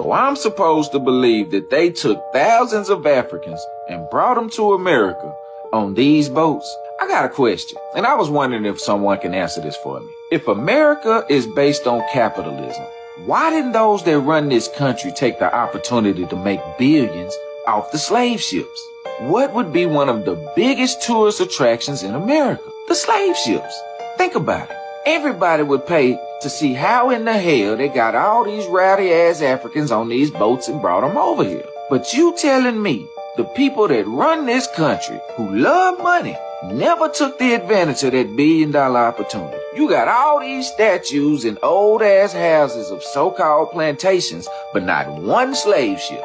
So I'm supposed to believe that they took thousands of Africans and brought them to America on these boats? I got a question, and I was wondering if someone can answer this for me. If America is based on capitalism, why didn't those that run this country take the opportunity to make billions off the slave ships? What would be one of the biggest tourist attractions in America? The slave ships. Think about it. Everybody would pay to see how in the hell they got all these rowdy ass Africans on these boats and brought them over here. But you telling me the people that run this country, who love money, never took the advantage of that $1 billion opportunity? You got all these statues and old ass houses of so-called plantations, but not one slave ship.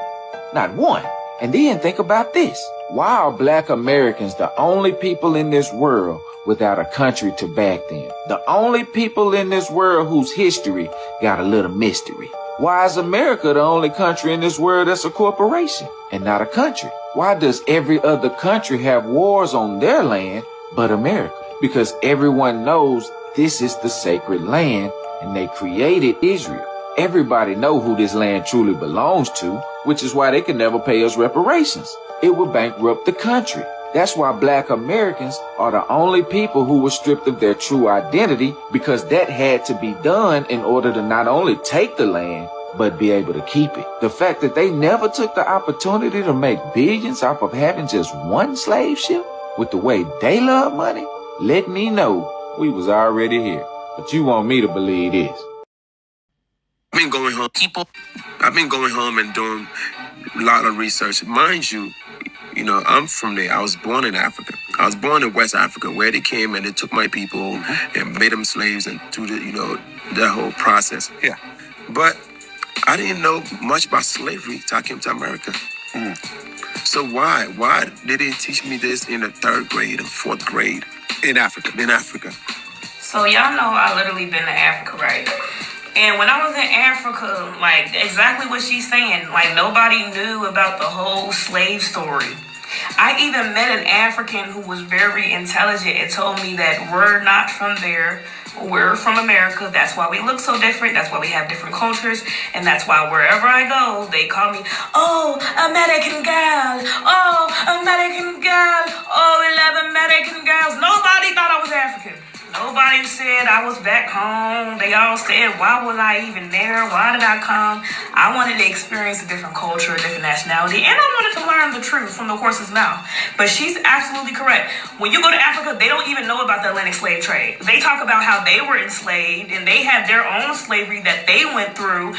Not one. And then think about this. Why are black Americans the only people in this world without a country to back them? The only people in this world whose history got a little mystery. Why is America the only country in this world that's a corporation and not a country? Why does every other country have wars on their land but America? Because everyone knows this is the sacred land and they created Israel. Everybody know who this land truly belongs to, which is why they can never pay us reparations. It would bankrupt the country. That's why black Americans are the only people who were stripped of their true identity, because that had to be done in order to not only take the land, but be able to keep it. The fact that they never took the opportunity to make billions off of having just one slave ship, with the way they love money, let me know we was already here. But you want me to believe this. I've been going home and doing a lot of research. Mind you, I'm from there. I was born in Africa. I was born in West Africa, where they came and they took my people and made them slaves and do that whole process. Yeah. But I didn't know much about slavery till I came to America. So why? Why did they teach me this in the 3rd grade and 4th grade? In Africa. So y'all know I literally been to Africa, right? And when I was in Africa, like exactly what she's saying, like nobody knew about the whole slave story. I even met an African who was very intelligent and told me that we're not from there. We're from America. That's why we look so different. That's why we have different cultures. And that's why wherever I go, they call me, oh, American girl. Oh, American girl. Oh, we love American girls. Nobody thought I was African. Nobody said I was back home. They all said, why was I even there? Why did I come? I wanted to experience a different culture, a different nationality, and I wanted to learn the truth from the horse's mouth. But she's absolutely correct. When you go to Africa, they don't even know about the Atlantic slave trade. They talk about how they were enslaved, and they had their own slavery that they went through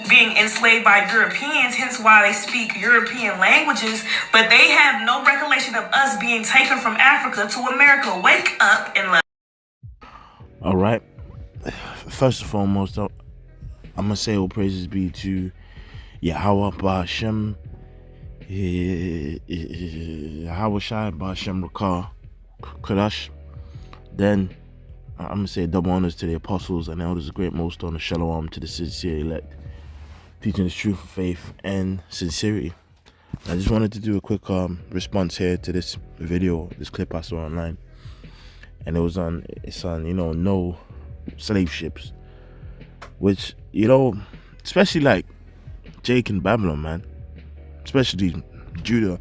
being enslaved by Europeans, hence why they speak European languages, but they have no recollection of us being taken from Africa to America. Wake up and All right. First and foremost, I'm gonna say all praises be to Yahweh Ba'Shem, Yahweh Shai Ba'Shem Rakah Kadash. Then I'm gonna say double honors to the apostles and elders of great most honor, shalom to the sincere elect, teaching the truth of faith and sincerity. I just wanted to do a quick response here to this video, this clip I saw online. And it's on, no slave ships. Which, especially like Jake in Babylon, man. Especially Judah.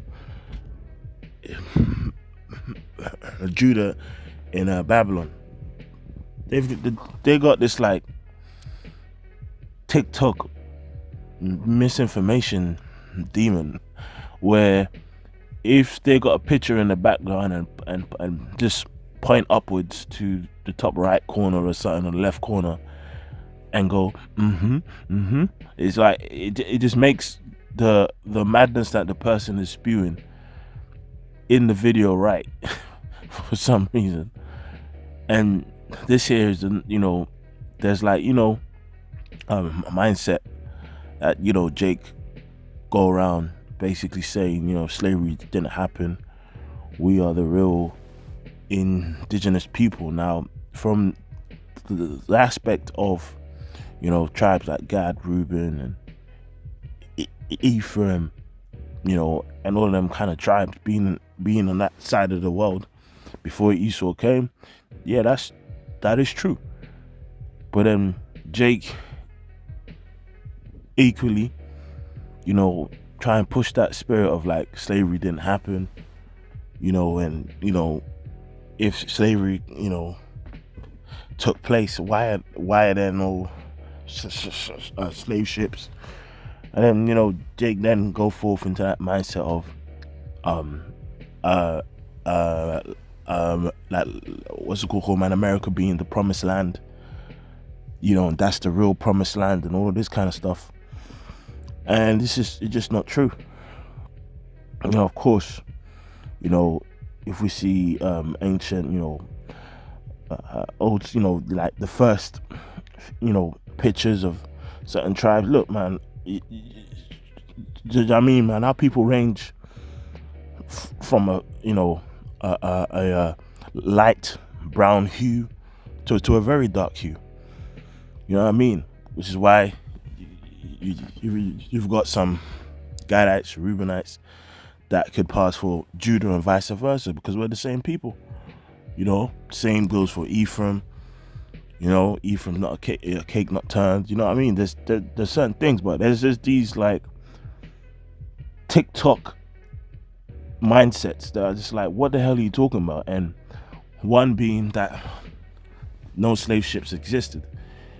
Judah in Babylon. They got this like TikTok misinformation demon, where if they got a picture in the background and just point upwards to the top right corner or something, or the left corner, and go it's like it just makes the madness that the person is spewing in the video right for some reason. And this here is there's like a mindset that Jake go around basically saying slavery didn't happen, we are the real indigenous people. Now, from the aspect of tribes like Gad, Reuben, and Ephraim, and all of them kind of tribes being on that side of the world before Esau came, that is true. But Jake equally you know, try and push that spirit of like slavery didn't happen, you know, and you know, if slavery, you know, took place, why are there no slave ships? And then, you know, Jake then go forth into that mindset of like what's it called, man, America being the promised land, you know, and that's the real promised land and all of this kind of stuff. And this is just not true. You know, of course, you know, if we see ancient, you know, old, you know, like the first, you know, pictures of certain tribes. Look, man, I mean, man, our people range from a, you know, a light brown hue to a very dark hue. You know what I mean? Which is why you've got some Gadites, Reubenites that could pass for Judah and vice versa, because we're the same people. You know, same goes for Ephraim. You know, Ephraim not a cake not turned. You know what I mean? There's certain things, but there's just these like TikTok mindsets that are just like, what the hell are you talking about? And one being that no slave ships existed,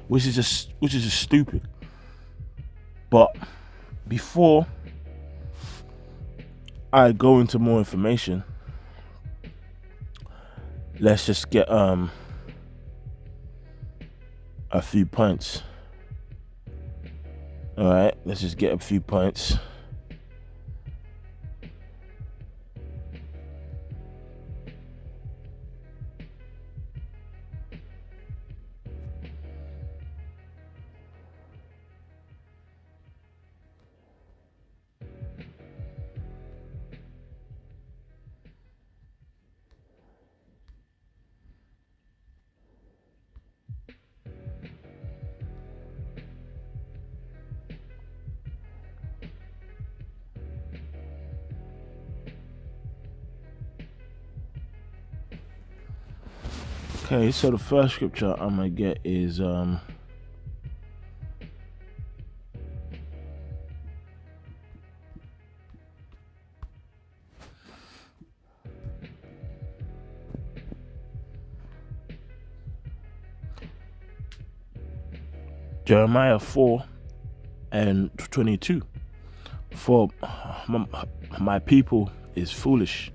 which is just stupid. But before I go into more information, let's just get a few points. All right, let's just get a few points. Okay, so the first scripture I'm gonna get is Jeremiah 4:22. For my people is foolish,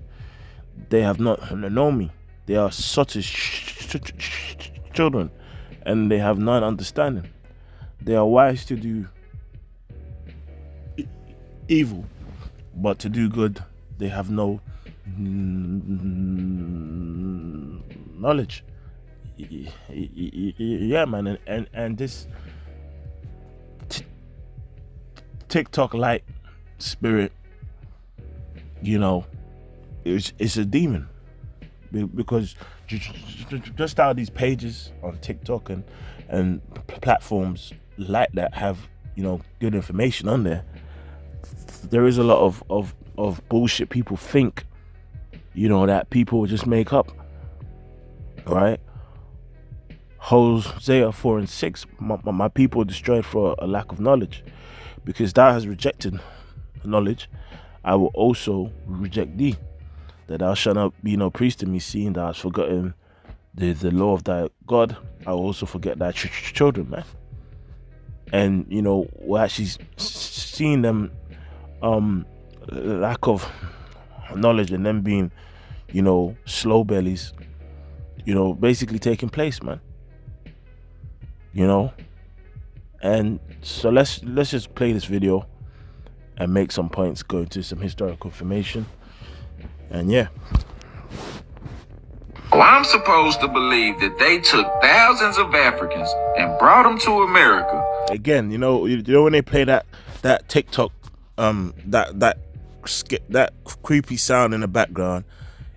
they have not known me. They are such as children, and they have none understanding. They are wise to do evil, but to do good they have no knowledge. Yeah, man, and this TikTok light spirit, you know, it's a demon. Because just how these pages on TikTok and platforms like that have, you know, good information on there, there is a lot of bullshit people think, you know, that people just make up. All right. Hosea 4:6, my people are destroyed for a lack of knowledge. Because thou hast rejected knowledge, I will also reject thee. That thou shalt not be no priest to me, seeing thou hast forgotten the law of thy God. I will also forget thy children, man. And, you know, we're actually seeing them lack of knowledge and them being, you know, slow bellies, you know, basically taking place, man. You know? And so let's just play this video and make some points, go into some historical information. And yeah. Well, I'm supposed to believe that they took thousands of Africans and brought them to America. Again, you know when they play that TikTok, that creepy sound in the background,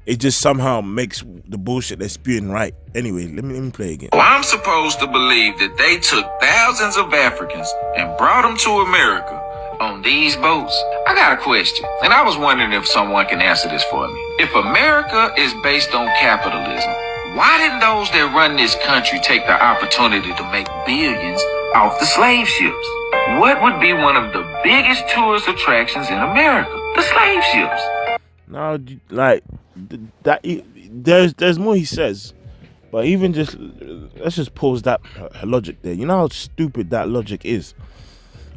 it just somehow makes the bullshit they're spewing right. Anyway, let me play again. Well, I'm supposed to believe that they took thousands of Africans and brought them to America on these boats. I got a question, and I was wondering if someone can answer this for me. If America is based on capitalism, why didn't those that run this country take the opportunity to make billions off the slave ships? what would be one of the biggest tourist attractions in America? The slave ships. Now, like that, there's more he says, but even just let's just pause that logic there. You know how stupid that logic is.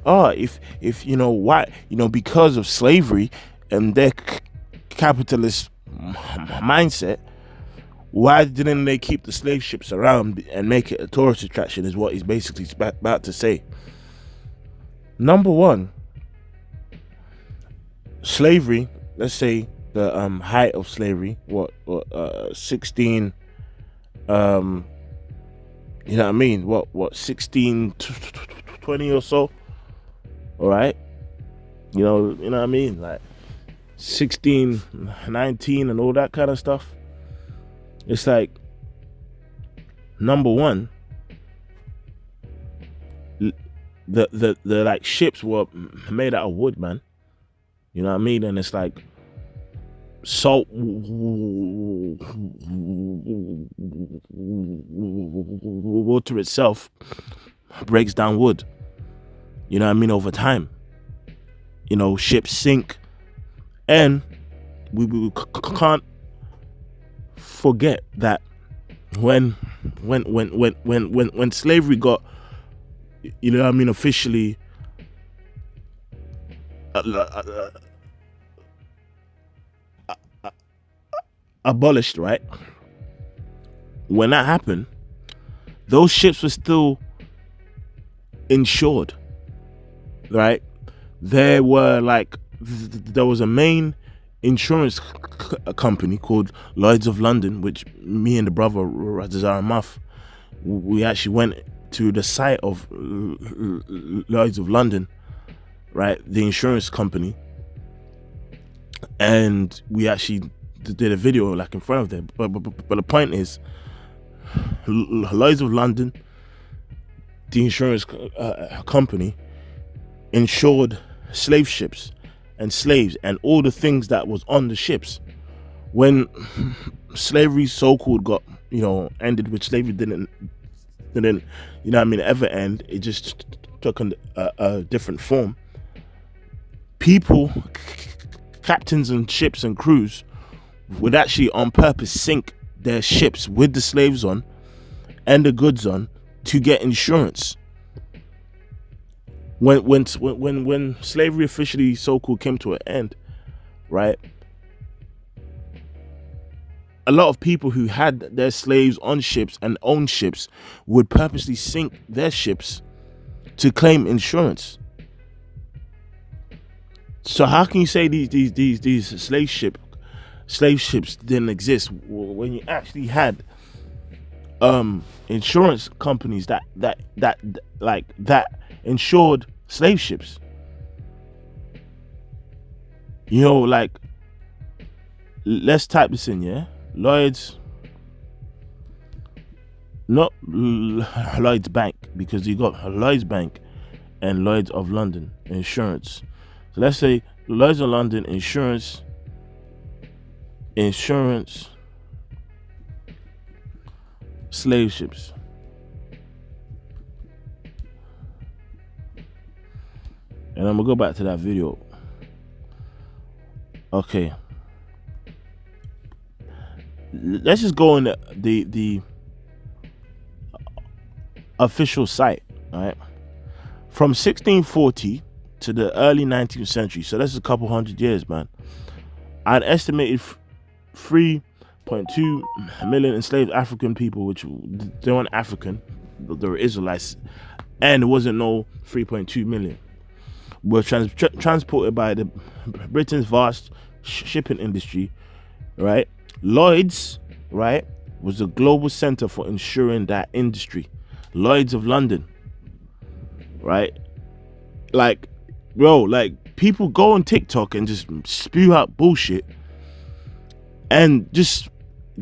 If why, because of slavery and their capitalist mindset, why didn't they keep the slave ships around and make it a tourist attraction? Is what he's basically about to say. Number one, slavery. Let's say the height of slavery. 16. You know what I mean? What 1620 or so. All right. You know what I mean? Like 1619 and all that kind of stuff. It's like, number one, the like ships were made out of wood, man. You know what I mean? And it's like salt water itself breaks down wood. You know what I mean? Over time, ships sink, and we can't forget that when slavery got, officially abolished, right? When that happened, those ships were still insured, right? There was a main insurance company called Lloyd's of London, which me and the brother Razazar Muff, we actually went to the site of Lloyd's of London, right, the insurance company, and we actually did a video like in front of them. But the point is, Lloyd's of London, the insurance company, insured slave ships and slaves and all the things that was on the ships. When slavery so-called got ended, which slavery didn't ever end, it just took a different form. People, captains and ships and crews, would actually on purpose sink their ships with the slaves on and the goods on to get insurance. When slavery officially so-called came to an end, right, a lot of people who had their slaves on ships and owned ships would purposely sink their ships to claim insurance. So how can you say these slave ships didn't exist when you actually had insurance companies that insured slave ships? Let's type this in, yeah? Lloyd's, not Lloyd's Bank, because you got Lloyd's Bank and Lloyd's of London insurance. So let's say Lloyd's of London insurance slave ships. And I'm gonna go back to that video. Okay. Let's just go on the official site, all right? From 1640 to the early 19th century, so that's a couple hundred years, man. I'd estimated 3.2 million enslaved African people, which they weren't African, they were Israelites, and there wasn't no 3.2 million. Were transported by the Britain's vast shipping industry, right? Lloyd's, right, was the global center for ensuring that industry. Lloyd's of London, right? People go on TikTok and just spew out bullshit and just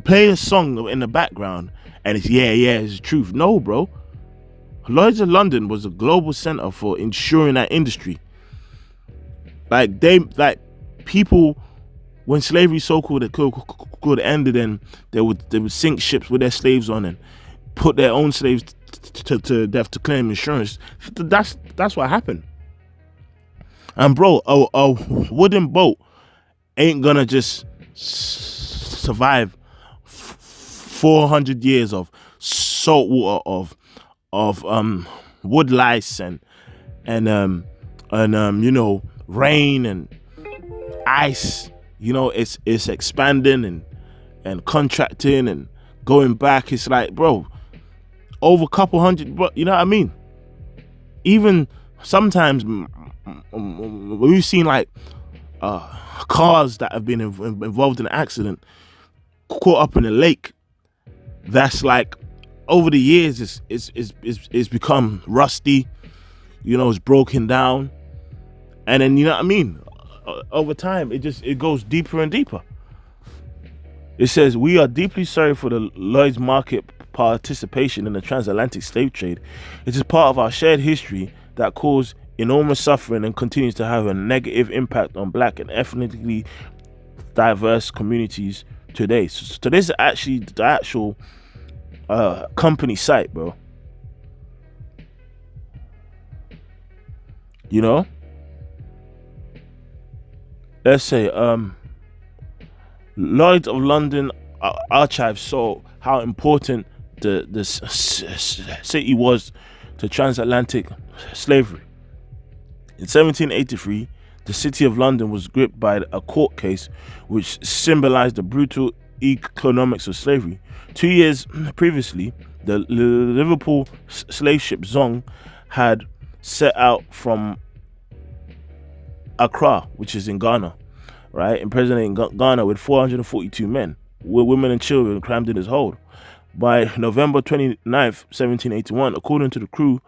play a song in the background and it's it's the truth. No, bro. Lloyd's of London was a global center for ensuring that industry. People, when slavery so-called ended, and they would sink ships with their slaves on and put their own slaves to claim insurance. That's what happened. And bro, a wooden boat ain't gonna just survive 400 years of salt water, of wood lice and rain and ice. It's expanding and contracting and going back. It's like, bro, over a couple hundred, bro, you know what I mean? Even sometimes we've seen like cars that have been involved in an accident caught up in a lake that's like over the years it's become rusty, it's broken down, and then, you know what I mean, over time it goes deeper and deeper. It says, we are deeply sorry for the Lloyd's market participation in the transatlantic slave trade. It is part of our shared history that caused enormous suffering and continues to have a negative impact on black and ethnically diverse communities today. So this is actually the actual company site, bro. Let's say Lloyd's of London archives saw how important the city was to transatlantic slavery. In 1783, the city of London was gripped by a court case which symbolized the brutal economics of slavery. 2 years previously, the Liverpool slave ship Zong had set out from Accra, which is in Ghana, right, imprisoned in Ghana with 442 men, with women and children crammed in his hold. By November 29th, 1781, according to the crew,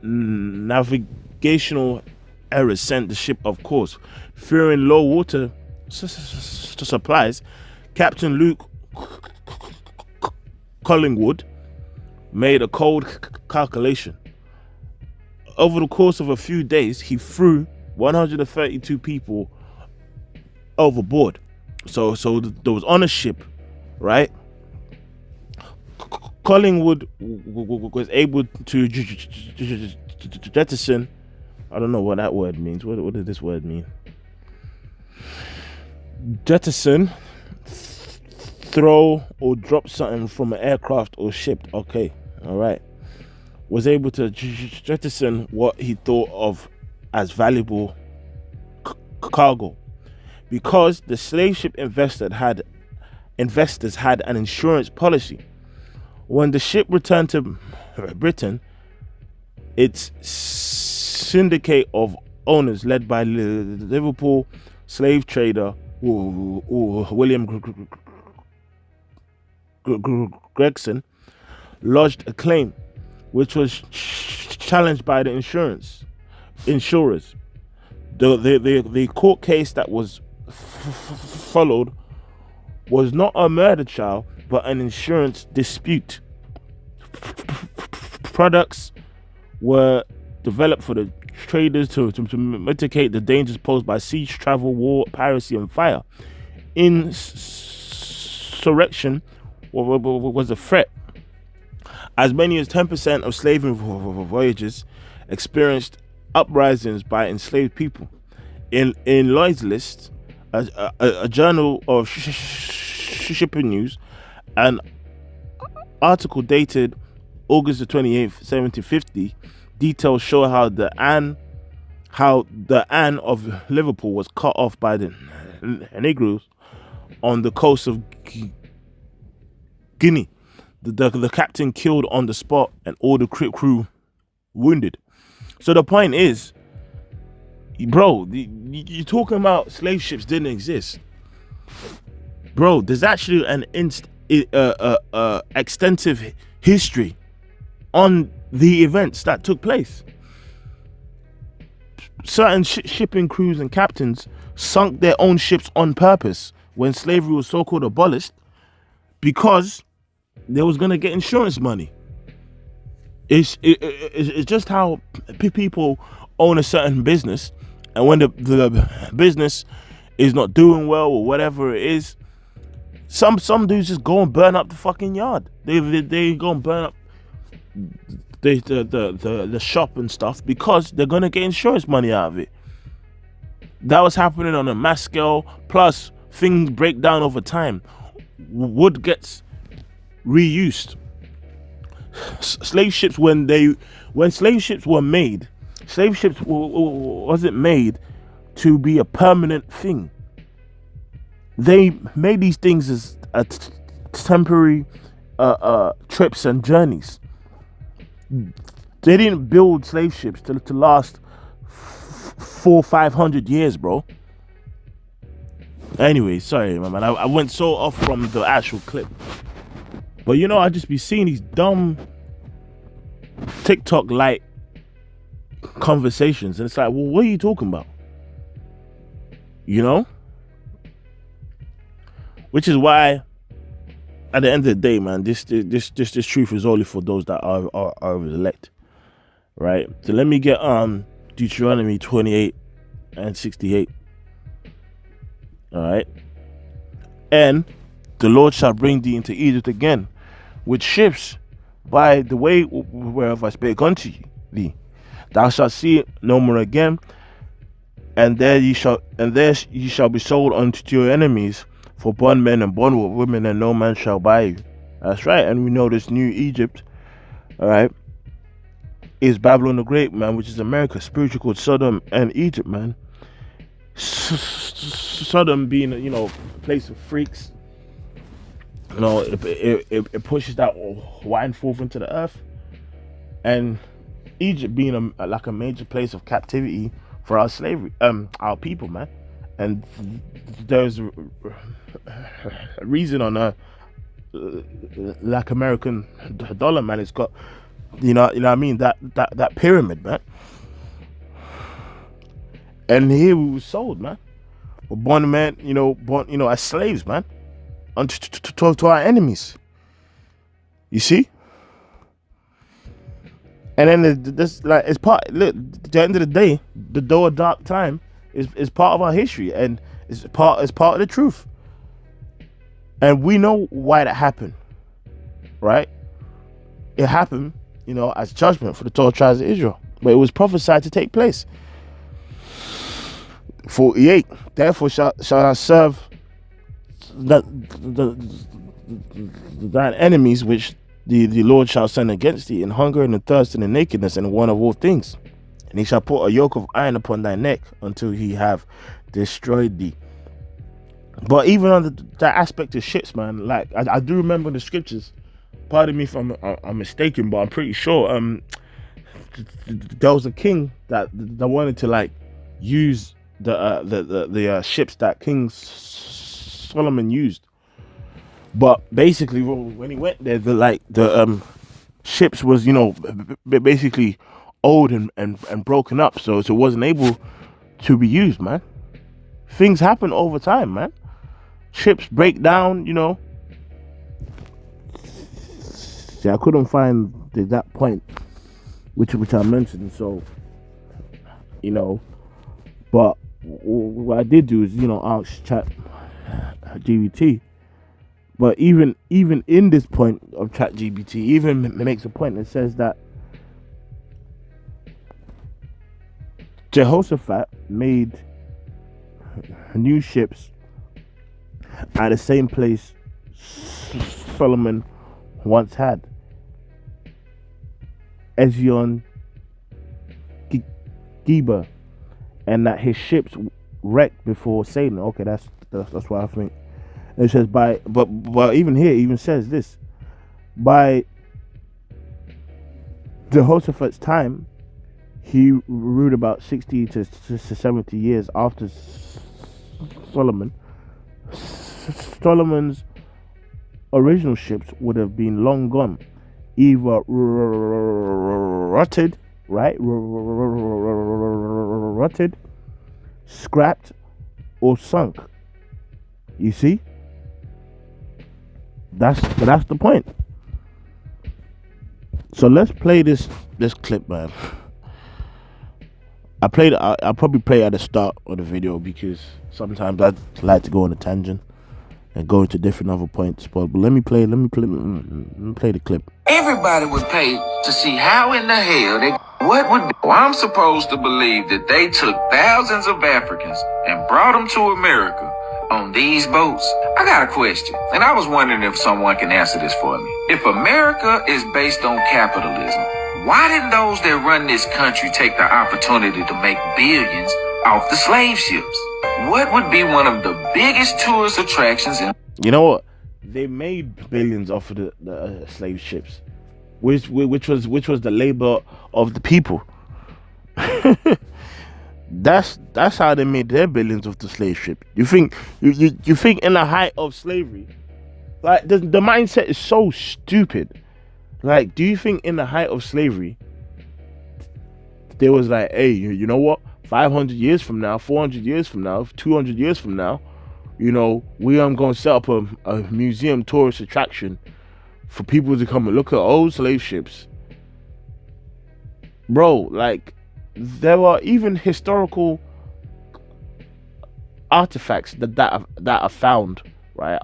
navigational errors sent the ship off course. Fearing low water supplies, Captain Luke Collingwood made a cold calculation. Over the course of a few days, he threw 132 people overboard. So there was on a ship, right? Collingwood was able to jettison. I don't know what that word means. What does this word mean? Jettison, throw or drop something from an aircraft or ship. Okay, all right. Was able to jettison what he thought of as valuable cargo, because the slave ship investors had an insurance policy. When the ship returned to Britain, its syndicate of owners, led by Liverpool slave trader William Gregson, lodged a claim which was challenged by the insurers. The court case that was followed was not a murder trial, but an insurance dispute. Products were developed for the traders to mitigate the dangers posed by siege, travel, war, piracy, and fire. Insurrection was a threat. As many as 10% of slaving voyages experienced uprisings by enslaved people. In Lloyd's List, a journal of shipping news, an article dated August the 28th, 1750, details show how the Anne of Liverpool was cut off by the Negroes on the coast of Guinea. The captain killed on the spot and all the crew wounded. So the point is, bro, you're talking about slave ships didn't exist. Bro, there's actually an extensive history on the events that took place. Certain shipping crews and captains sunk their own ships on purpose when slavery was so-called abolished, because they was gonna get insurance money. It's just how people own a certain business, and when the business is not doing well or whatever it is, some dudes just go and burn up the fucking yard. They go and burn up the shop and stuff because they're gonna get insurance money out of it. That was happening on a mass scale. Plus, things break down over time. Wood gets reused. Slave ships, when slave ships were made, slave ships wasn't made to be a permanent thing. They made these things as temporary trips and journeys. They didn't build slave ships to last 400-500 years, bro. Anyway, sorry, man. I went so off from the actual clip. But you know, I just be seeing these dumb TikTok-like conversations, and it's like, well, what are you talking about? You know? Which is why, at the end of the day, man, this truth is only for those that are elect, right? So let me get Deuteronomy 28 and 68. All right. And the Lord shall bring thee into Egypt again with ships by the way whereof I spake unto thee. Thou shalt see it no more again, and there ye shall be sold unto your enemies for bondmen and bondwomen, and no man shall buy you. That's right. And we know this new Egypt, all right, is Babylon the Great, man, which is America, spiritual called Sodom and Egypt, man. Sodom being, you know, a place of freaks. You know, it pushes that wine forth into the earth. And Egypt being like a major place of captivity for our slavery, our people, man. And there's a reason on like American dollar, man. It's got, you know what I mean, that pyramid, man. And here we were sold, man. We're born, man, born as slaves, man, to our enemies. You see? And then this, like, it's part. Look, at the end of the day, the door of dark time is part of our history, and it's part of the truth. And we know why that happened, right? It happened, as judgment for the 12 tribes of Israel, but it was prophesied to take place. 48. Therefore shall I serve thine enemies, which the Lord shall send against thee, in hunger and in thirst and in nakedness and in want of all things. And he shall put a yoke of iron upon thy neck until he have destroyed thee. But even on that aspect of ships, man, like I do remember the scriptures. Pardon me if I'm mistaken, but I'm pretty sure there was a king that wanted to like use the ships that King Solomon used. But basically, when he went there, the ships was basically old and broken up, so it wasn't able to be used, man. Things happen over time, man. Ships break down, See, I couldn't find that point which I mentioned, so but what I did do is ask Chat GPT. But even in this point of Chat GPT, even makes a point that says that Jehoshaphat made new ships at the same place Solomon once had, Ezion Geber, and that his ships wrecked before sailing. Okay, that's what I think. And it says but even here, it even says this: by Jehoshaphat's time, he ruled about 60 to 70 years after Solomon. Solomon's original ships would have been long gone, either rotted, right? Rotted, scrapped, or sunk. You see? That's the point. So let's play this clip, man. I'll probably play at the start of the video because sometimes I like to go on a tangent. and go into different other points. But let me play the clip. Everybody would pay to see how in the hell they... What would be... Well, I'm supposed to believe that they took thousands of Africans and brought them to America on these boats. I got a question, and I was wondering if someone can answer this for me. If America is based on capitalism, why didn't those that run this country take the opportunity to make billions off the slave ships? What would be one of the biggest tourist attractions in... You know what? They made billions off of the slave ships, which was the labor of the people. That's how they made their billions of the slave ship. You think in the height of slavery, like the mindset is so stupid. Like, do you think in the height of slavery, there was like, hey, you know what? 500 years from now, 400 years from now, 200 years from now, you know, we are going to set up a museum tourist attraction for people to come and look at old slave ships. Bro, like, there are even historical artifacts that are found, right,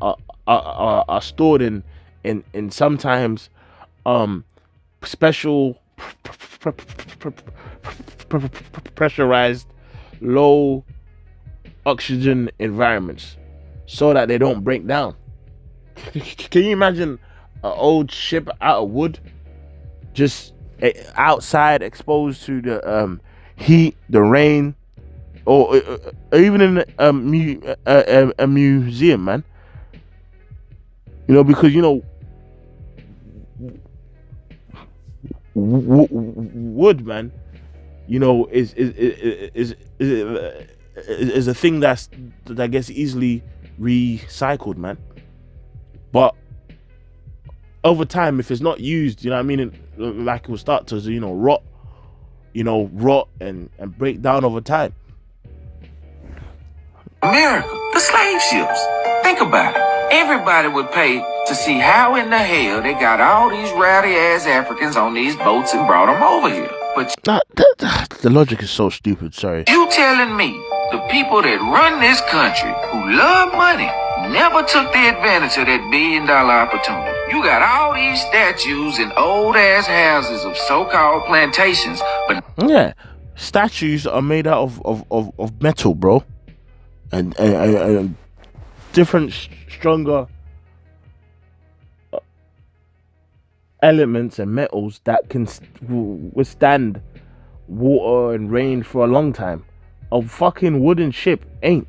are stored in sometimes special pressurized low oxygen environments so that they don't break down. Can you imagine an old ship out of wood just outside exposed to the heat, the rain, or even in a museum, man? You know, because, you know, wood, man, you know, is a thing that gets easily recycled, man. But over time, if it's not used, you know what I mean, like, it will start to, you know, rot and break down over time. America, the slave ships. Think about it. Everybody would pay to see how in the hell they got all these rowdy ass Africans on these boats and brought them over here. But the logic is so stupid. Sorry. You telling me the people that run this country, who love money, never took the advantage of that $1 billion opportunity? You got all these statues and old ass houses of so-called plantations, but yeah, statues are made out of metal, bro, and different stronger elements and metals that can withstand water and rain for a long time. A fucking wooden ship ain't.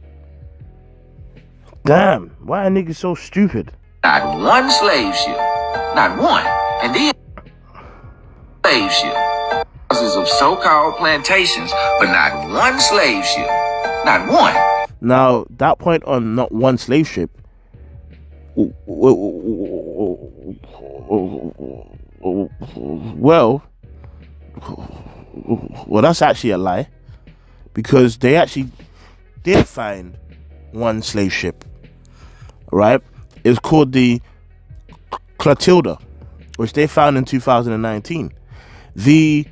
Damn, why are niggas so stupid? not one slave ship, not one. And then slave ship, houses of so-called plantations, but not one slave ship, not one. Now, that point on not one slave ship, well, that's actually a lie, because they actually did find one slave ship, right? It's called the Clotilda, which they found in 2019. The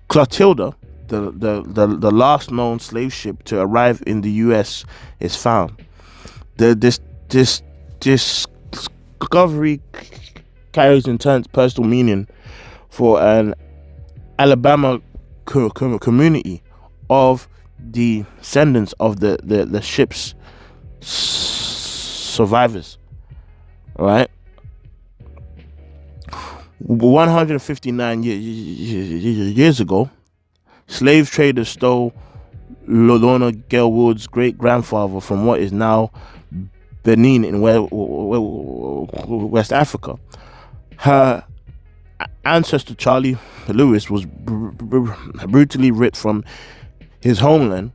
Clotilda, the last known slave ship to arrive in the U.S., is found. This discovery carries intense personal meaning for an Alabama community of the descendants of the ship's survivors. Right? 159 years ago, slave traders stole Lorna Gale Wood's great-grandfather from what is now Benin in West Africa. Her ancestor Charlie Lewis was brutally ripped from his homeland,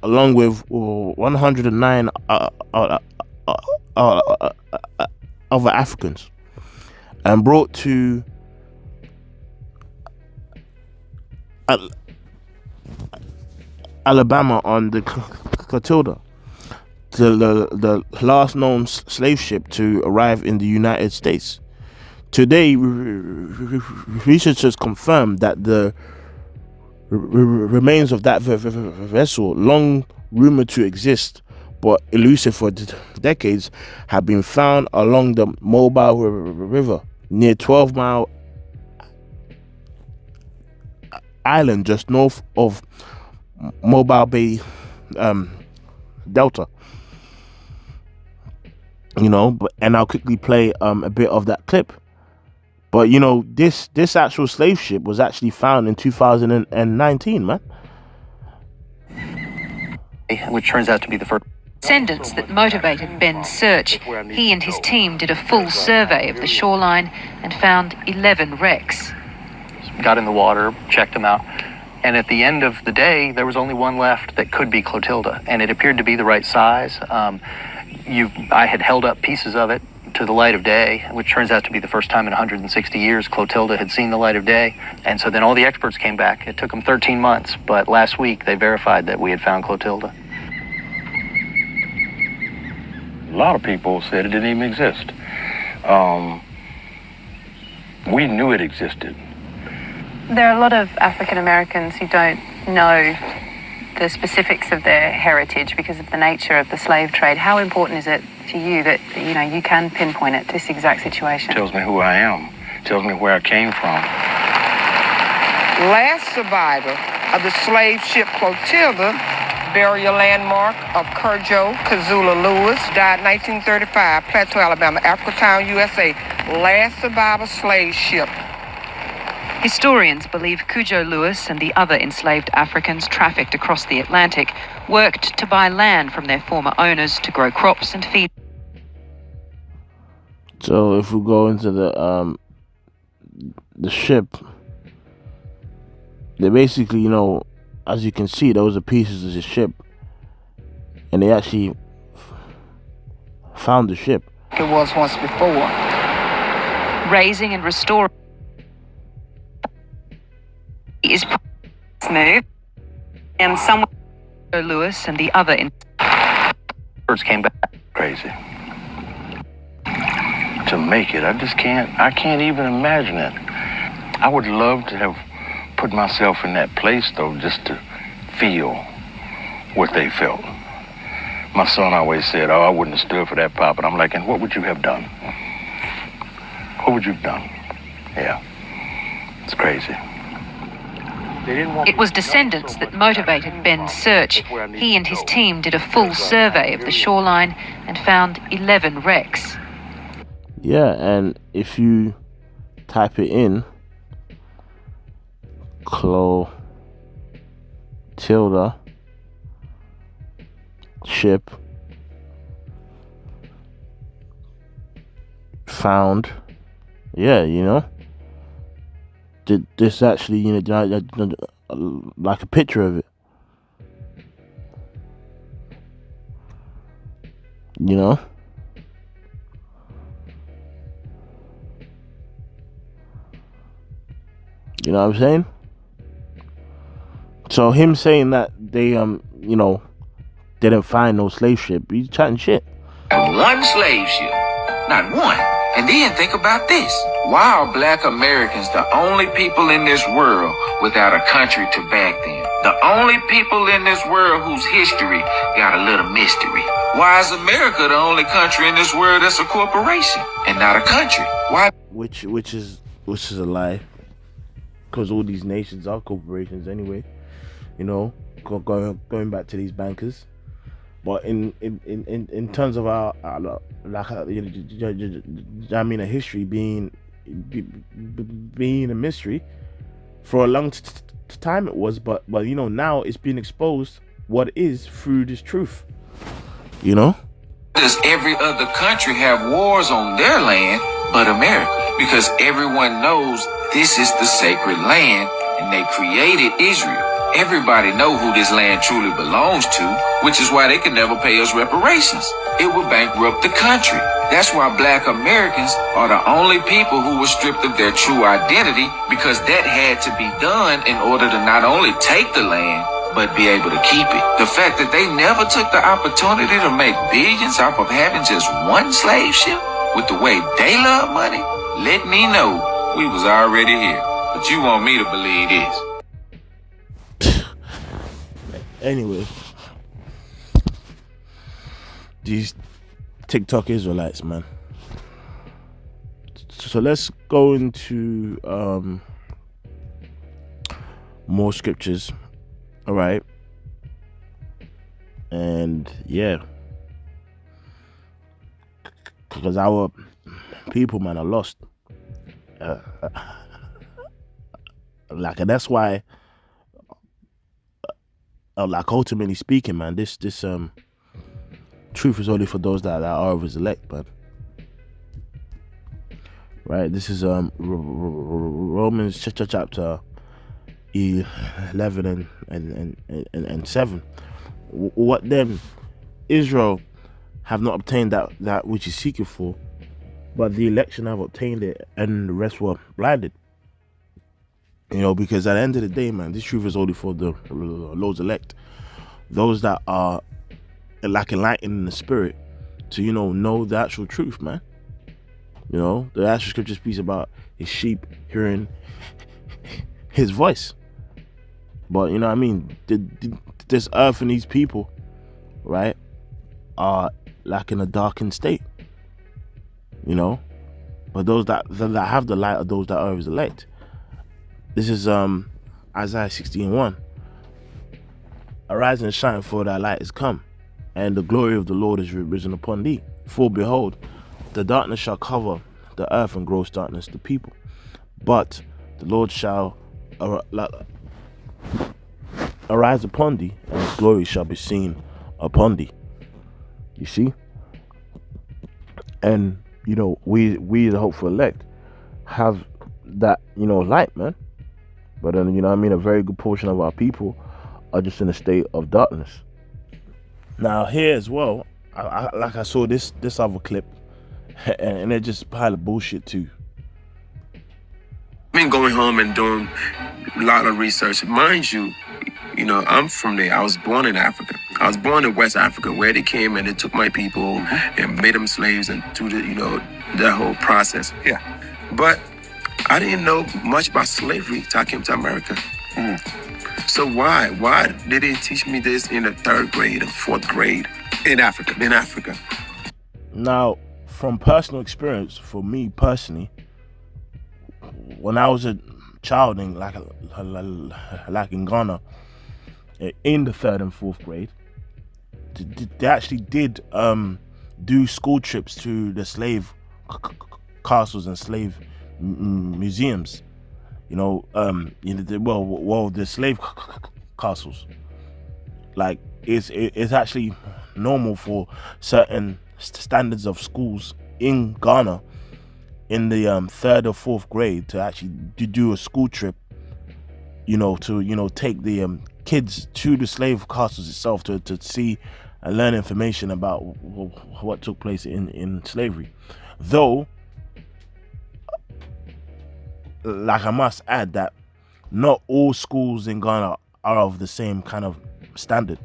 along with 109 other Africans, and brought to Alabama on the Clotilda, the last known slave ship to arrive in the United States. Today, researchers confirmed that the remains of that vessel, long rumored to exist but elusive for decades, have been found along the Mobile River near 12 Mile Island, just north of Mobile Bay Delta. And I'll quickly play a bit of that clip. But this actual slave ship was actually found in 2019, man. Which turns out to be the first Descendants that motivated Ben's search. He and his team did a full survey of the shoreline and found 11 wrecks. got in the water, checked them out. And at the end of the day, there was only one left that could be Clotilda, and it appeared to be the right size. I had held up pieces of it to the light of day, which turns out to be the first time in 160 years Clotilda had seen the light of day. And so then all the experts came back. It took them 13 months, but last week they verified that we had found Clotilda. A lot of people said it didn't even exist. We knew it existed. There are a lot of African Americans who don't know the specifics of their heritage because of the nature of the slave trade. How important is it to you that you can pinpoint it, this exact situation? It tells me who I am. It tells me where I came from. Last survivor of the slave ship Clotilda, burial landmark of Kudjoe Kazula Lewis, died 1935, Plateau, Alabama, Africatown, USA. Last survivor slave ship. Historians believe Kudjoe Lewis and the other enslaved Africans trafficked across the Atlantic worked to buy land from their former owners to grow crops and feed. So if we go into the ship, they basically, as you can see, those are pieces of the ship, and they actually found the ship. It was once before. Raising and restoring is smooth, and someone Lewis and the other Birds came back. Crazy. To make it, I can't even imagine it. I would love to have put myself in that place, though, just to feel what they felt. My son always said, I wouldn't have stood for that, Pop. And I'm like, and what would you have done? What would you have done? Yeah, it's crazy. It was descendants that motivated Ben's search. He and his team did a full survey of the shoreline and found 11 wrecks. Yeah, and if you type it in, Clotilda ship found, this actually, like a picture of it, You know what I'm saying? So him saying that they didn't find no slave ship, he's chatting shit. One slave ship, not one. And then think about this. Why are black Americans the only people in this world without a country to back them? The only people in this world whose history got a little mystery. Why is America the only country in this world that's a corporation and not a country? Why? Which is a lie. Because all these nations are corporations anyway. Going back to these bankers. But in terms of our a history being a mystery for a long time it was, but now it's been exposed what is through this truth. Does every other country have wars on their land but America? Because everyone knows this is the sacred land and they created Israel. Everybody know who this land truly belongs to, which is why they can never pay us reparations. It would bankrupt the country. That's why black Americans are the only people who were stripped of their true identity, because that had to be done in order to not only take the land, but be able to keep it. The fact that they never took the opportunity to make billions off of having just one slave ship, with the way they love money, let me know we was already here. But you want me to believe this. Anyway, these TikTok Israelites, man. So let's go into more scriptures. All right. And yeah, because our people, man, are lost. Like, and that's why, like, ultimately speaking, man, this truth is only for those that are of his elect, man. Right? This is Romans chapter 11 and 7. What then? Israel have not obtained that which is seeking for, but the election have obtained it, and the rest were blinded. You know, because at the end of the day, man, this truth is only for the Lord's elect, those that are like enlightened in the spirit to, you know the actual truth, man. You know, the actual scripture speaks about his sheep hearing his voice. But you know what I mean, this earth and these people, right, are like in a darkened state. You know, but those that have the light are those that are his elect. This is Isaiah 60:1. Arise and shine, for thy light is come, and the glory of the Lord is risen upon thee. For behold, the darkness shall cover the earth, and gross darkness the people. But the Lord shall arise upon thee, and his glory shall be seen upon thee. You see? And you know, we the hopeful elect have that, you know, light, man. But then, you know what I mean, a very good portion of our people are just in a state of darkness. Now here as well, I saw this other clip, and they're just a pile of bullshit too. I've been going home and doing a lot of research. Mind you, you know, I'm from there. I was born in Africa. I was born in West Africa, where they came and they took my people and made them slaves and do the, you know, that whole process. Yeah. But I didn't know much about slavery till I came to America. So why did they teach me this in the 3rd grade and 4th grade In Africa. in Africa? Now, from personal experience, for me personally, when I was a child in like in Ghana, in the 3rd and 4th grade, they actually did do school trips to the slave castles and slave museums. You know, the slave castles. Like, it's actually normal for certain standards of schools in Ghana in the 3rd or 4th grade to actually do a school trip, you know, to, you know, take the kids to the slave castles itself to see and learn information about what took place in slavery. Though, like, I must add that not all schools in Ghana are of the same kind of standard.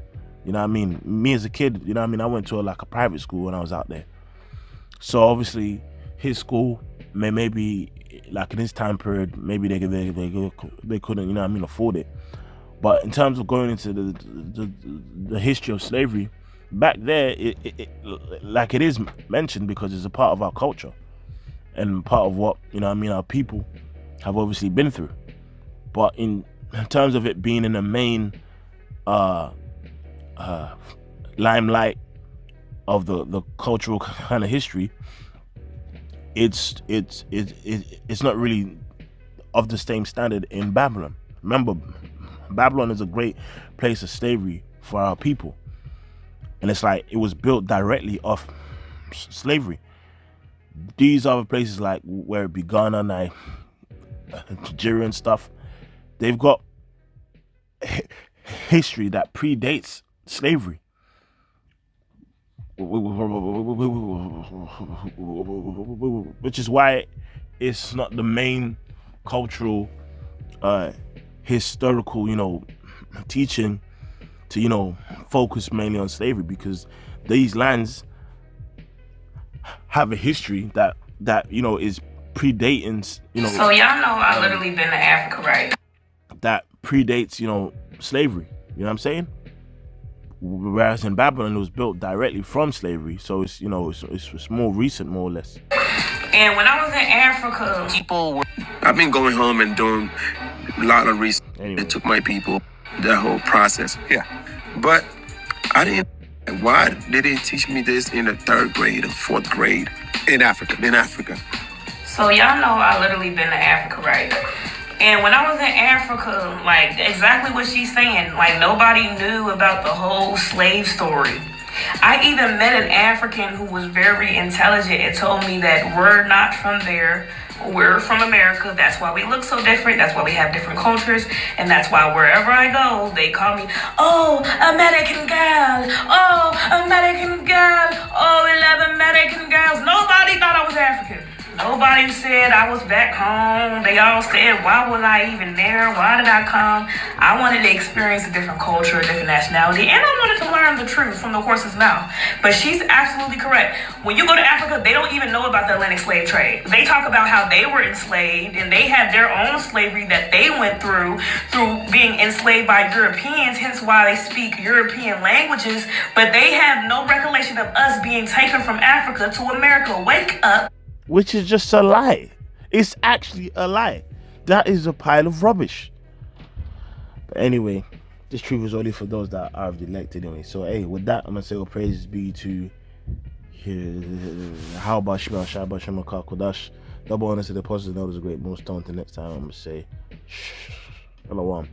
You know what I mean? Me as a kid, you know what I mean, I went to a private school when I was out there. So obviously his school maybe like in his time period, maybe they couldn't, you know what I mean, afford it. But in terms of going into the history of slavery, back there, it is mentioned because it's a part of our culture and part of what, you know what I mean, our people have obviously been through. But in terms of it being in the main limelight of the cultural kind of history, it's not really of the same standard in Babylon. Remember, Babylon is a great place of slavery for our people, and it's like it was built directly off slavery. These other places, like where it be Ghana, Nigeria and stuff, they've got history that predates slavery, which is why it's not the main cultural historical, you know, teaching to, you know, focus mainly on slavery, because these lands have a history that you know is predating, you know. So y'all know I literally been to Africa, right? That predates, you know, slavery. You know what I'm saying? whereas in Babylon it was built directly from slavery. So it's, you know, it's more recent, more or less. And when I was in Africa, People were I've been going home and doing a lot of research. Anyway. It took my people that whole process. Yeah. But I didn't. Why did they teach me this in the 3rd grade or 4th grade? In Africa. In Africa. so y'all know I literally been to Africa, right? And when I was in Africa, like exactly what she's saying, like nobody knew about the whole slave story. I even met an African who was very intelligent and told me that we're not from there. We're from America. That's why we look so different. That's why we have different cultures. And that's why wherever I go, they call me, oh, American girl. Oh, American girl. Oh, we love American girls. Nobody thought I was African. Nobody said I was back home. They all said, why was I even there? Why did I come? I wanted to experience a different culture, a different nationality, and I wanted to learn the truth from the horse's mouth. But she's absolutely correct. When you go to Africa, they don't even know about the Atlantic slave trade. They talk about how they were enslaved, and they had their own slavery that they went through being enslaved by Europeans, hence why they speak European languages, but they have no recollection of us being taken from Africa to America. Wake up. Which is just a lie. It's actually a lie. That is a pile of rubbish. But anyway, this truth is only for those that are of the elect anyway. So hey, with that, I'm gonna say all praises be to how about Shema Shabbat Shema Kodash. Double honor to the apostles and elders of great most. Until next time, I'm gonna say Shalom.